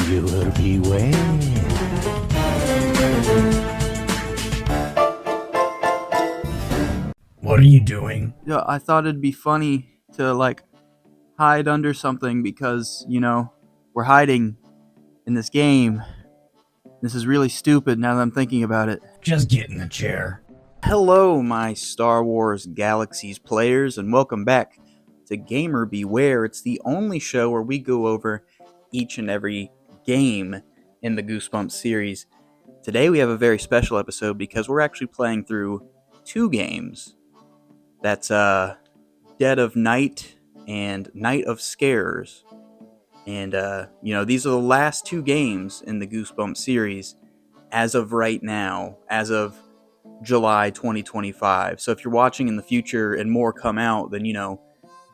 Viewer beware. What are you doing? Yeah, I thought it'd be funny to, hide under something because, we're hiding in this game. This is really stupid now that I'm thinking about it. Just get in the chair. Hello, my Star Wars Galaxies players, and welcome back to Gamer Beware. It's the only show where we go over each and every game in the Goosebumps series. Today we have a very special episode because we're actually playing through two games. That's Dead of Night and Night of Scares. And, these are the last two games in the Goosebumps series as of right now, as of July 2025. So if you're watching in the future and more come out, then,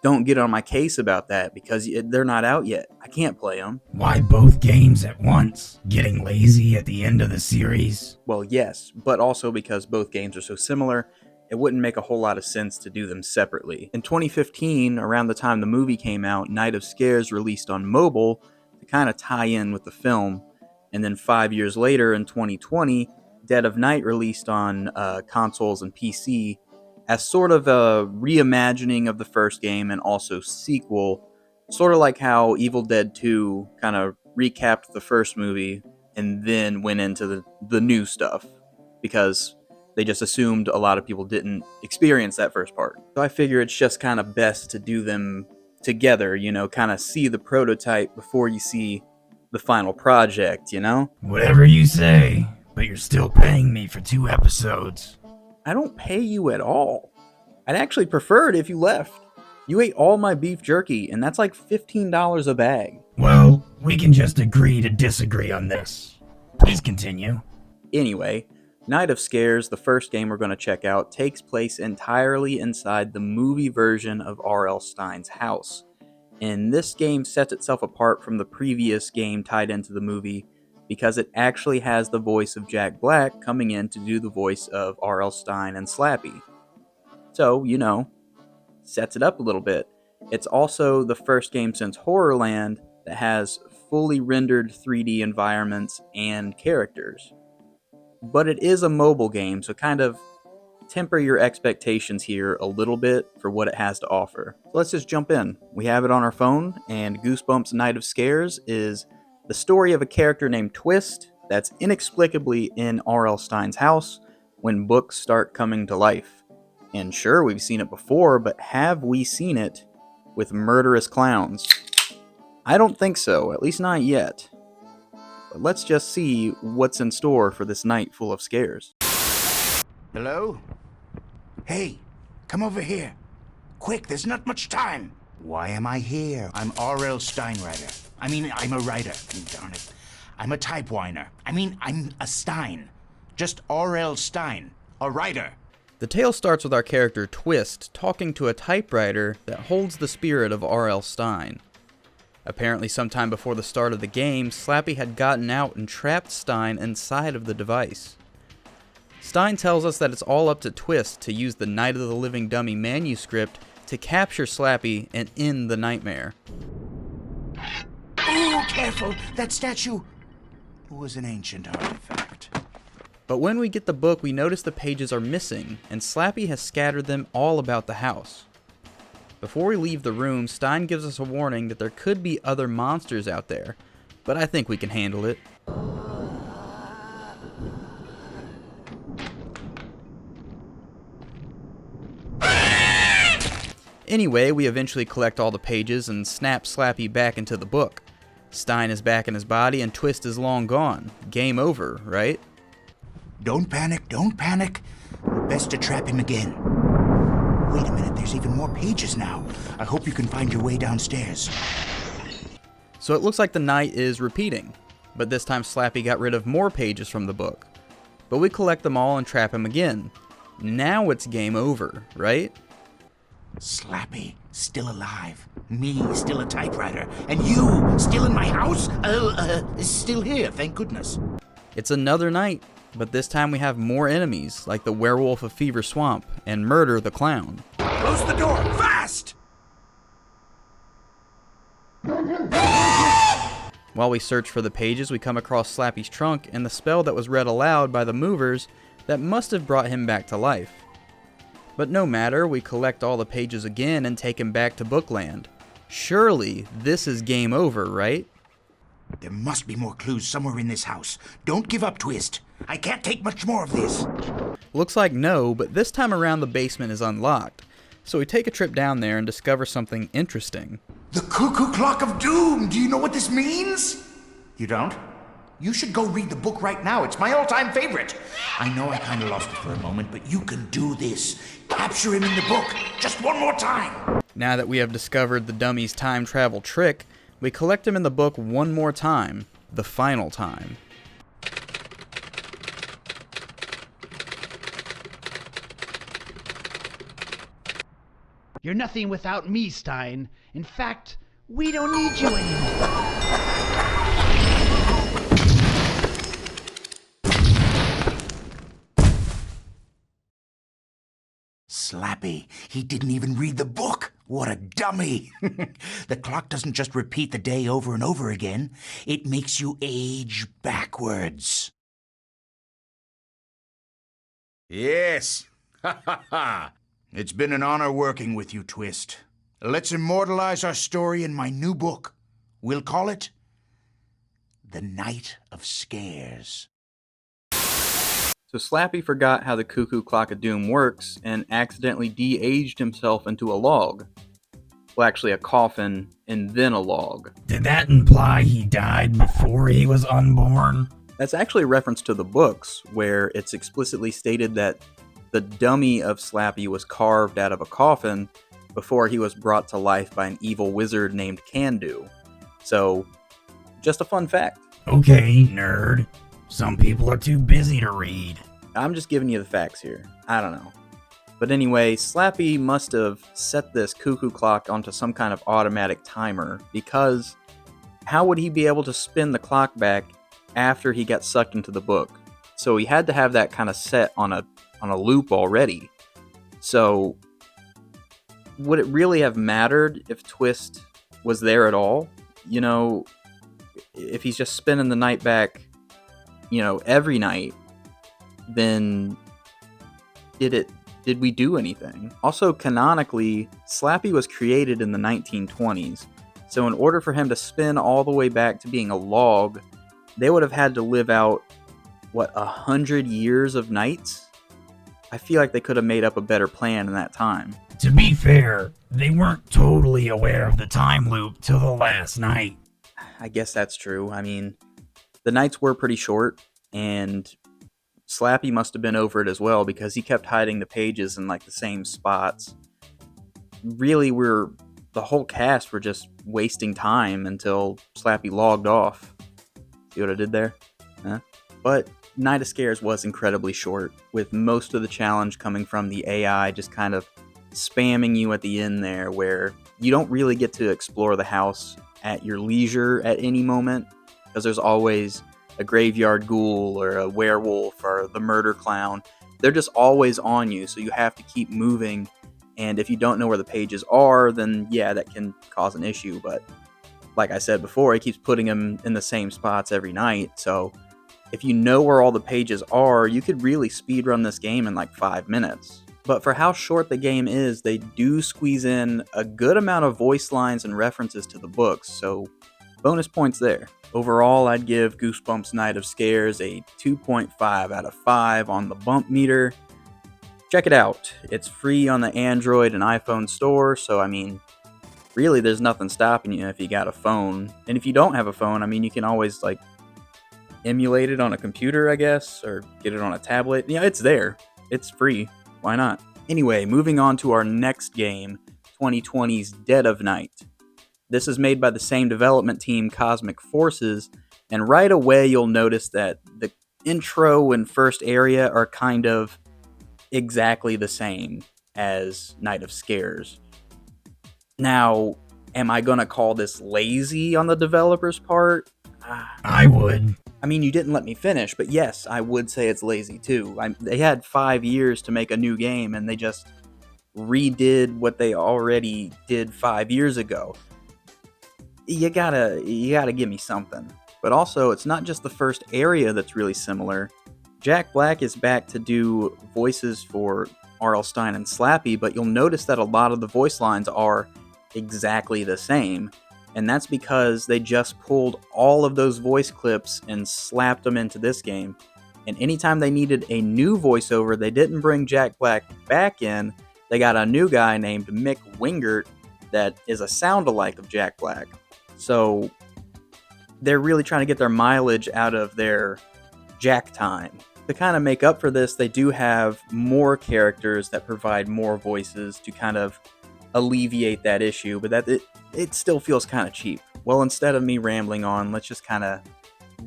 don't get on my case about that because they're not out yet. I can't play them. Why both games at once? Getting lazy at the end of the series? Well, yes, but also because both games are so similar, it wouldn't make a whole lot of sense to do them separately. In 2015, around the time the movie came out, Night of Scares released on mobile to kind of tie in with the film. And then 5 years later, in 2020, Dead of Night released on consoles and PC as sort of a reimagining of the first game and also sequel, sort of like how Evil Dead 2 kind of recapped the first movie and then went into the new stuff, because they just assumed a lot of people didn't experience that first part. So I figure it's just kind of best to do them together, kind of see the prototype before you see the final project, Whatever you say, but you're still paying me for 2 episodes. I don't pay you at all. I'd actually prefer it if you left. You ate all my beef jerky, and that's like $15 a bag. Well, we can just agree to disagree on this. Please continue. Anyway, Night of Scares, the first game we're going to check out, takes place entirely inside the movie version of R.L. Stine's house. And this game sets itself apart from the previous game tied into the movie because it actually has the voice of Jack Black coming in to do the voice of R.L. Stine and Slappy. So, sets it up a little bit. It's also the first game since Horrorland that has fully rendered 3D environments and characters. But it is a mobile game, so kind of temper your expectations here a little bit for what it has to offer. So let's just jump in. We have it on our phone, and Goosebumps Night of Scares is the story of a character named Twist that's inexplicably in R.L. Stine's house when books start coming to life. And sure, we've seen it before, but have we seen it with murderous clowns? I don't think so, at least not yet. But let's just see what's in store for this night full of scares. Hello? Hey, come over here. Quick, there's not much time. Why am I here? I'm R.L. Steinwriter. I'm a writer. Darn it. I'm a type whiner. I'm a Stein. Just R.L. Stein. A writer. The tale starts with our character Twist talking to a typewriter that holds the spirit of R.L. Stine. Apparently sometime before the start of the game, Slappy had gotten out and trapped Stine inside of the device. Stine tells us that it's all up to Twist to use the Night of the Living Dummy manuscript to capture Slappy and end the nightmare. Oh, careful! That statue was an ancient artifact. But when we get the book, we notice the pages are missing, and Slappy has scattered them all about the house. Before we leave the room, Stine gives us a warning that there could be other monsters out there, but I think we can handle it. Anyway, we eventually collect all the pages and snap Slappy back into the book. Stine is back in his body and Twist is long gone. Game over, right? Don't panic, don't panic. Best to trap him again. Wait a minute, there's even more pages now. I hope you can find your way downstairs. So it looks like the night is repeating, but this time Slappy got rid of more pages from the book. But we collect them all and trap him again. Now it's game over, right? Slappy, still alive. Me, still a typewriter. And you, still in my house? Still here, thank goodness. It's another night, but this time we have more enemies, like the werewolf of Fever Swamp and Murder the Clown. Close the door, fast! While we search for the pages, we come across Slappy's trunk and the spell that was read aloud by the movers that must have brought him back to life. But no matter, we collect all the pages again and take him back to Bookland. Surely, this is game over, right? There must be more clues somewhere in this house. Don't give up, Twist. I can't take much more of this. Looks like no, but this time around the basement is unlocked. So we take a trip down there and discover something interesting. The Cuckoo Clock of Doom! Do you know what this means? You don't? You should go read the book right now. It's my all-time favorite. I know I kind of lost it for a moment, but you can do this. Capture him in the book. Just one more time. Now that we have discovered the dummy's time travel trick, we collect him in the book one more time. The final time. You're nothing without me, Stein. In fact, we don't need you anymore. Slappy, he didn't even read the book. What a dummy. The clock doesn't just repeat the day over and over again. It makes you age backwards. Yes. Ha ha ha. It's been an honor working with you, Twist. Let's immortalize our story in my new book. We'll call it The Night of Scares. So Slappy forgot how the Cuckoo Clock of Doom works and accidentally de-aged himself into a log. Well, actually a coffin and then a log. Did that imply he died before he was unborn? That's actually a reference to the books, where it's explicitly stated that the dummy of Slappy was carved out of a coffin before he was brought to life by an evil wizard named Candu. So, just a fun fact. Okay, nerd. Some people are too busy to read. I'm just giving you the facts here. I don't know. But anyway, Slappy must have set this cuckoo clock onto some kind of automatic timer, because how would he be able to spin the clock back after he got sucked into the book? So he had to have that kind of set on a loop already. So would it really have mattered if Twist was there at all? You know, if he's just spinning the night back, you know, every night, then did we do anything? Also, canonically, Slappy was created in the 1920s. So in order for him to spin all the way back to being a log, they would have had to live out, 100 years of nights? I feel like they could have made up a better plan in that time. To be fair, they weren't totally aware of the time loop till the last night. I guess that's true. I mean, the nights were pretty short, and Slappy must have been over it as well, because he kept hiding the pages in like the same spots. Really, the whole cast were just wasting time until Slappy logged off. See what I did there? Huh? But Night of Scares was incredibly short, with most of the challenge coming from the AI just kind of spamming you at the end there, where you don't really get to explore the house at your leisure at any moment, because there's always a graveyard ghoul or a werewolf or the murder clown. They're just always on you, so you have to keep moving, and if you don't know where the pages are, then yeah, that can cause an issue. But like I said before, he keeps putting them in the same spots every night, so if you know where all the pages are, you could really speedrun this game in like 5 minutes. But for how short the game is, they do squeeze in a good amount of voice lines and references to the books, so bonus points there. Overall, I'd give Goosebumps Night of Scares a 2.5 out of 5 on the bump meter. Check it out. It's free on the Android and iPhone store, so I mean, really there's nothing stopping you if you got a phone. And if you don't have a phone, I mean, you can always like emulate it on a computer, I guess, or get it on a tablet. Yeah, it's there. It's free. Why not? Anyway, moving on to our next game, 2020's Dead of Night. This is made by the same development team, Cosmic Forces, and right away you'll notice that the intro and first area are kind of exactly the same as Night of Scares. Now, am I gonna call this lazy on the developer's part? I would. I mean, you didn't let me finish, but yes, I would say it's lazy too. They had 5 years to make a new game, and they just redid what they already did 5 years ago. you gotta give me something. But also, it's not just the first area that's really similar. Jack Black is back to do voices for R.L. Stine and Slappy, but you'll notice that a lot of the voice lines are exactly the same. And that's because they just pulled all of those voice clips and slapped them into this game. And anytime they needed a new voiceover, they didn't bring Jack Black back in. They got a new guy named Mick Wingert that is a sound-alike of Jack Black. So they're really trying to get their mileage out of their Jack time. To kind of make up for this, they do have more characters that provide more voices to kind of alleviate that issue, but that it still feels kind of cheap. Well, instead of me rambling on, let's just kind of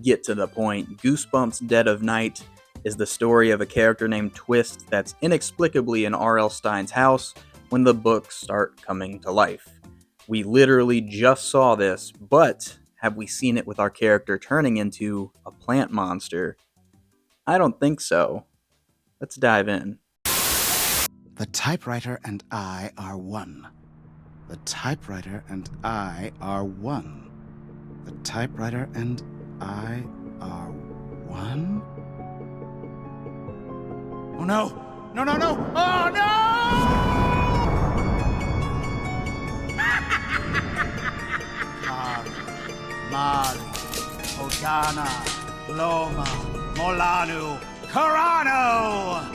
get to the point. Goosebumps Dead of Night is the story of a character named Twist that's inexplicably in R.L. Stine's house when the books start coming to life. We literally just saw this, but have we seen it with our character turning into a plant monster? I don't think so. Let's dive in. The typewriter and I are one. The typewriter and I are one. The typewriter and I are one? Oh no! No, no, no! Oh no! Mali, Odana, Loma, Molanu, Carano!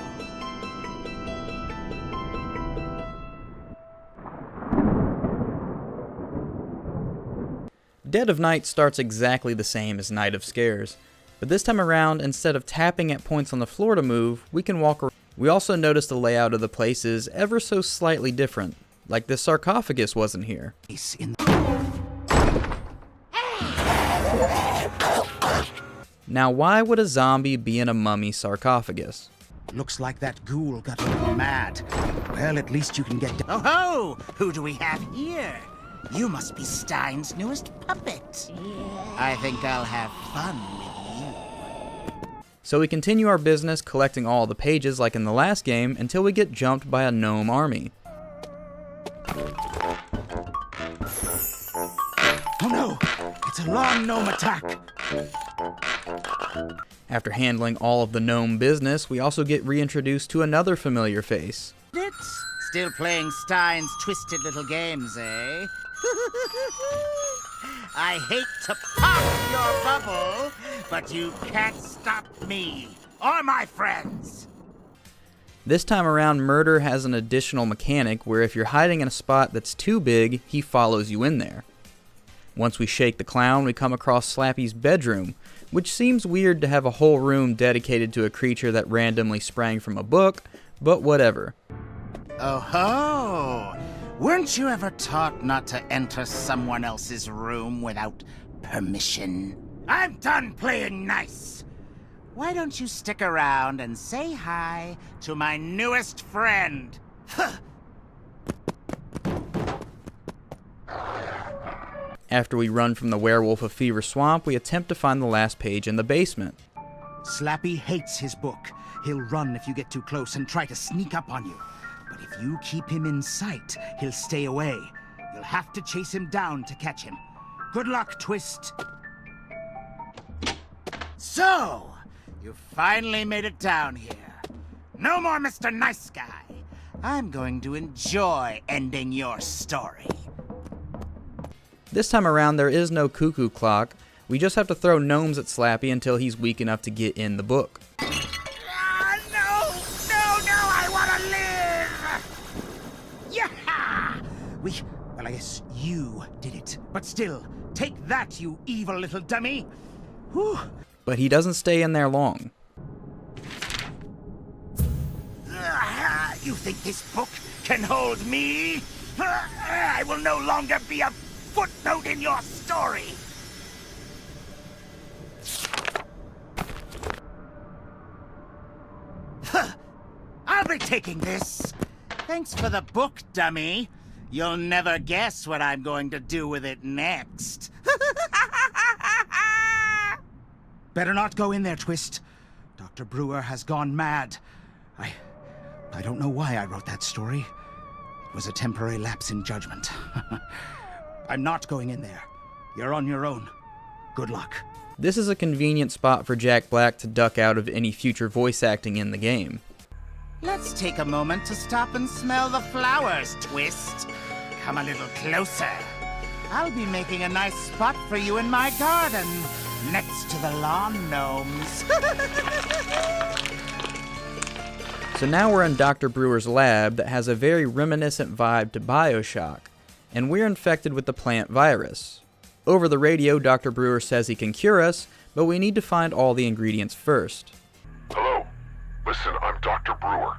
Dead of Night starts exactly the same as Night of Scares, but this time around, instead of tapping at points on the floor to move, we can walk around. We also notice the layout of the place is ever so slightly different, like this sarcophagus wasn't here. Now, why would a zombie be in a mummy sarcophagus? Looks like that ghoul got a little mad. Well, at least you can get... Oh ho! Who do we have here? You must be Stine's newest puppet. I think I'll have fun with you. So we continue our business collecting all the pages like in the last game until we get jumped by a gnome army. Oh no! It's a long gnome attack! After handling all of the gnome business, we also get reintroduced to another familiar face. Still playing Stine's twisted little games, eh? I hate to pop your bubble, but you can't stop me or my friends. This time around, Murder has an additional mechanic where if you're hiding in a spot that's too big, he follows you in there. Once we shake the clown, we come across Slappy's bedroom, which seems weird to have a whole room dedicated to a creature that randomly sprang from a book, but whatever. Oh ho! Weren't you ever taught not to enter someone else's room without permission? I'm done playing nice! Why don't you stick around and say hi to my newest friend? After we run from the werewolf of Fever Swamp, we attempt to find the last page in the basement. Slappy hates his book. He'll run if you get too close and try to sneak up on you. But if you keep him in sight, he'll stay away. You'll have to chase him down to catch him. Good luck, Twist. So, you finally made it down here. No more Mr. Nice Guy. I'm going to enjoy ending your story. This time around, there is no cuckoo clock. We just have to throw gnomes at Slappy until he's weak enough to get in the book. No, I want to live! Yeah! Well, I guess you did it. But still, take that, you evil little dummy! Whew. But he doesn't stay in there long. You think this book can hold me? I will no longer be a footnote in your story! I'll be taking this. Thanks for the book, dummy. You'll never guess what I'm going to do with it next. Better not go in there, Twist. Dr. Brewer has gone mad. I don't know why I wrote that story. It was a temporary lapse in judgment. I'm not going in there. You're on your own. Good luck. This is a convenient spot for Jack Black to duck out of any future voice acting in the game. Let's take a moment to stop and smell the flowers, Twist. Come a little closer. I'll be making a nice spot for you in my garden, next to the lawn gnomes. So now we're in Dr. Brewer's lab that has a very reminiscent vibe to BioShock, and we're infected with the plant virus. Over the radio, Dr. Brewer says he can cure us, but we need to find all the ingredients first. Hello. Listen, I'm Dr. Brewer.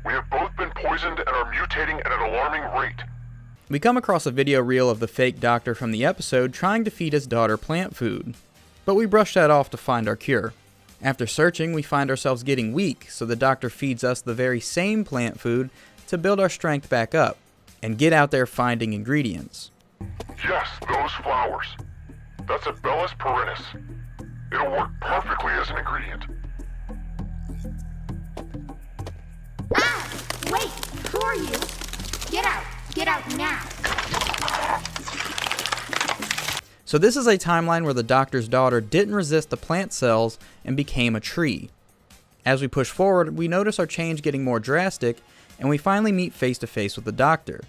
We have both been poisoned and are mutating at an alarming rate. We come across a video reel of the fake doctor from the episode trying to feed his daughter plant food, but we brush that off to find our cure. After searching, we find ourselves getting weak, so the doctor feeds us the very same plant food to build our strength back up, and get out there finding ingredients. Yes, those flowers. That's a Bellis perennis. It'll work perfectly as an ingredient. Ah! Wait! Who are you? Get out! Get out now! So this is a timeline where the doctor's daughter didn't resist the plant cells and became a tree. As we push forward, we notice our change getting more drastic, and we finally meet face to face with the doctor.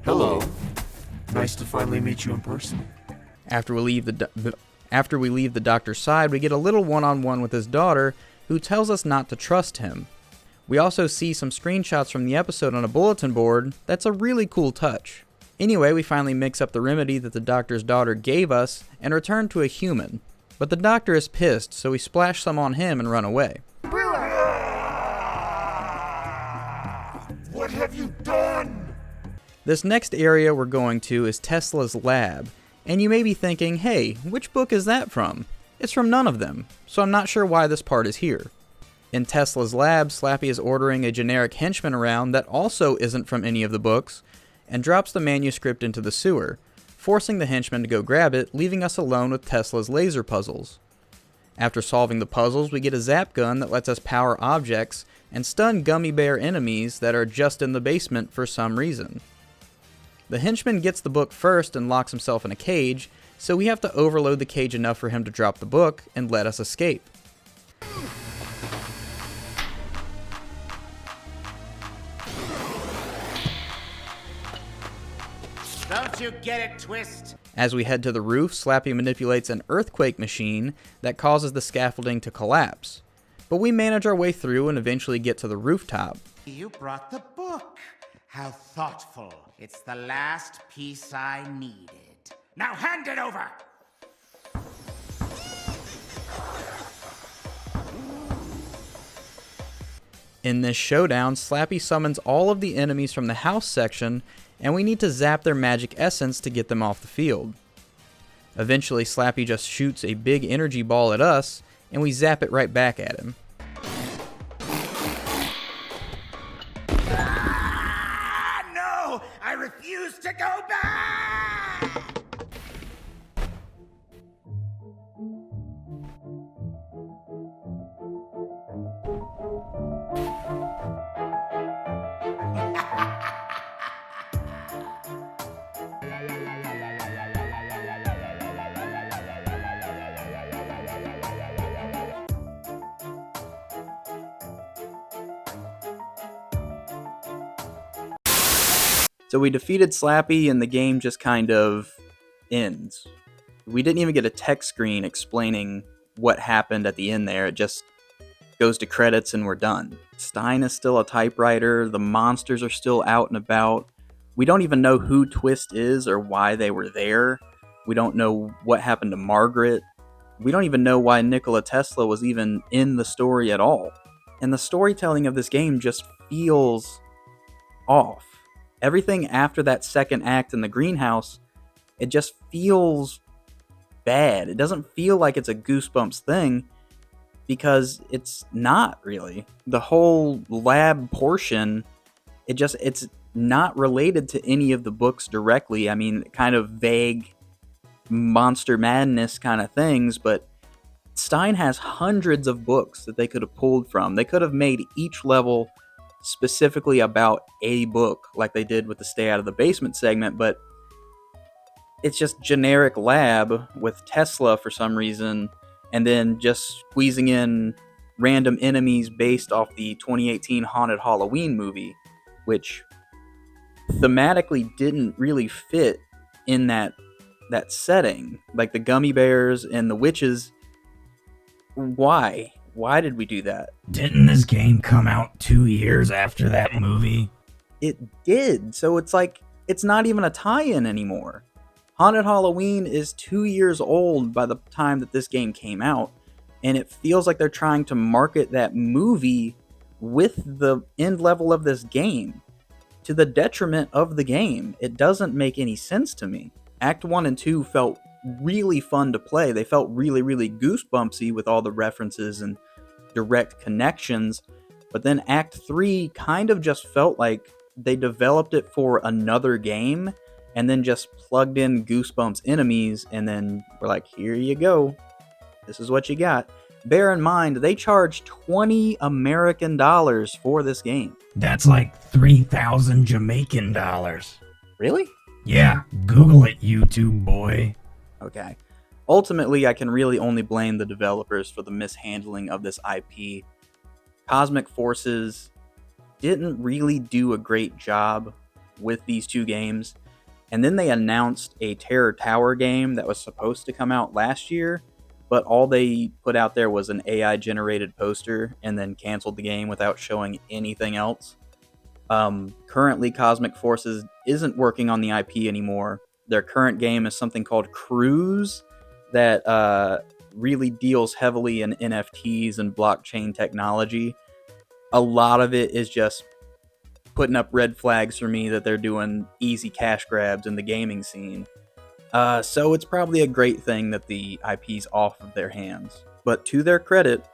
Hello. Nice to finally meet you in person. After we leave the doctor's side, we get a little one-on-one with his daughter, who tells us not to trust him. We also see some screenshots from the episode on a bulletin board. That's a really cool touch. Anyway, we finally mix up the remedy that the doctor's daughter gave us and return to a human. But the doctor is pissed, so we splash some on him and run away. Brewer! What have you done? This next area we're going to is Tesla's lab, and you may be thinking, hey, which book is that from? It's from none of them, so I'm not sure why this part is here. In Tesla's lab, Slappy is ordering a generic henchman around that also isn't from any of the books, and drops the manuscript into the sewer, forcing the henchman to go grab it, leaving us alone with Tesla's laser puzzles. After solving the puzzles, we get a zap gun that lets us power objects and stun gummy bear enemies that are just in the basement for some reason. The henchman gets the book first and locks himself in a cage, so we have to overload the cage enough for him to drop the book and let us escape. Don't you get it, Twist? As we head to the roof, Slappy manipulates an earthquake machine that causes the scaffolding to collapse. But we manage our way through and eventually get to the rooftop. You brought the book. How thoughtful. It's the last piece I needed. Now hand it over! In this showdown, Slappy summons all of the enemies from the house section, and we need to zap their magic essence to get them off the field. Eventually, Slappy just shoots a big energy ball at us, and we zap it right back at him. Ah, no! I refuse to go back! So we defeated Slappy and the game just kind of ends. We didn't even get a text screen explaining what happened at the end there. It just goes to credits and we're done. Stein is still a typewriter. The monsters are still out and about. We don't even know who Twist is or why they were there. We don't know what happened to Margaret. We don't even know why Nikola Tesla was even in the story at all. And the storytelling of this game just feels off. Everything after that second act in the greenhouse, it just feels bad. It doesn't feel like it's a Goosebumps thing, because it's not really. The whole lab portion, it's not related to any of the books directly. I mean, kind of vague Monster Madness kind of things, but Stein has hundreds of books that they could have pulled from. They could have made each level specifically about a book like they did with the Stay Out of the Basement segment, but it's just generic lab with Tesla for some reason, and then just squeezing in random enemies based off the 2018 Haunted Halloween movie, which thematically didn't really fit in that setting. Like the gummy bears and the witches. Why? Why did we do that? Didn't this game come out 2 years after that movie? It did. So it's like, it's not even a tie-in anymore. Haunted Halloween is 2 years old by the time that this game came out, and it feels like they're trying to market that movie with the end level of this game, to the detriment of the game. It doesn't make any sense to me. Act 1 and 2 felt really fun to play. They felt really, really goosebumpsy with all the references and direct connections. But then Act 3 kind of just felt like they developed it for another game and then just plugged in Goosebumps enemies and then were like, here you go. This is what you got. Bear in mind, they charge $20 American for this game. That's like 3,000 Jamaican dollars. Really? Yeah, Google it, YouTube boy. Okay. Ultimately, I can really only blame the developers for the mishandling of this IP. Cosmic Forces didn't really do a great job with these two games. And then they announced a Terror Tower game that was supposed to come out last year, but all they put out there was an AI-generated poster and then canceled the game without showing anything else. Currently, Cosmic Forces isn't working on the IP anymore. Their current game is something called Cruise that really deals heavily in NFTs and blockchain technology. A lot of it is just putting up red flags for me that they're doing easy cash grabs in the gaming scene. So it's probably a great thing that the IP's off of their hands. But to their credit,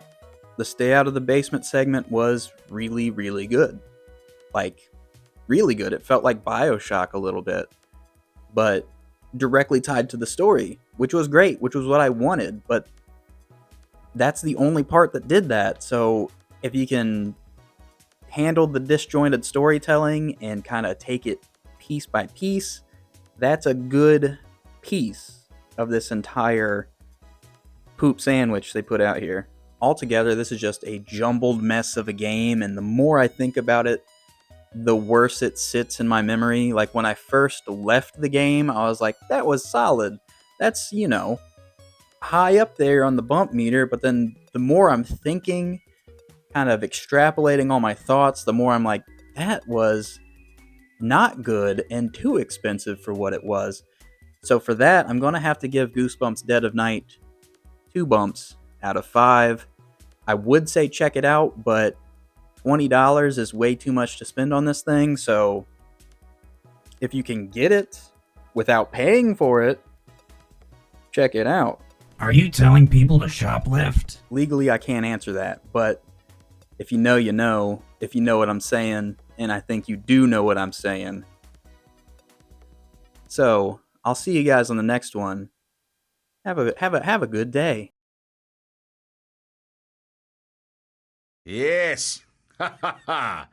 the Stay Out of the Basement segment was really, really good. Like, really good. It felt like BioShock a little bit, but directly tied to the story, which was great, which was what I wanted. But that's the only part that did that. So if you can handle the disjointed storytelling and kind of take it piece by piece, that's a good piece of this entire poop sandwich they put out here. Altogether, this is just a jumbled mess of a game, and the more I think about it, the worse it sits in my memory. Like, when I first left the game, I was like, that was solid. That's, high up there on the bump meter. But then the more I'm thinking, kind of extrapolating all my thoughts, the more I'm like, that was not good and too expensive for what it was. So for that, I'm going to have to give Goosebumps Dead of Night 2 bumps out of 5. I would say check it out, but $20 is way too much to spend on this thing. So if you can get it without paying for it, check it out. Are you telling people to shoplift? Legally, I can't answer that, but if you know, you know. If you know what I'm saying, and I think you do know what I'm saying. So I'll see you guys on the next one. Have a good day. Yes. Ha ha ha.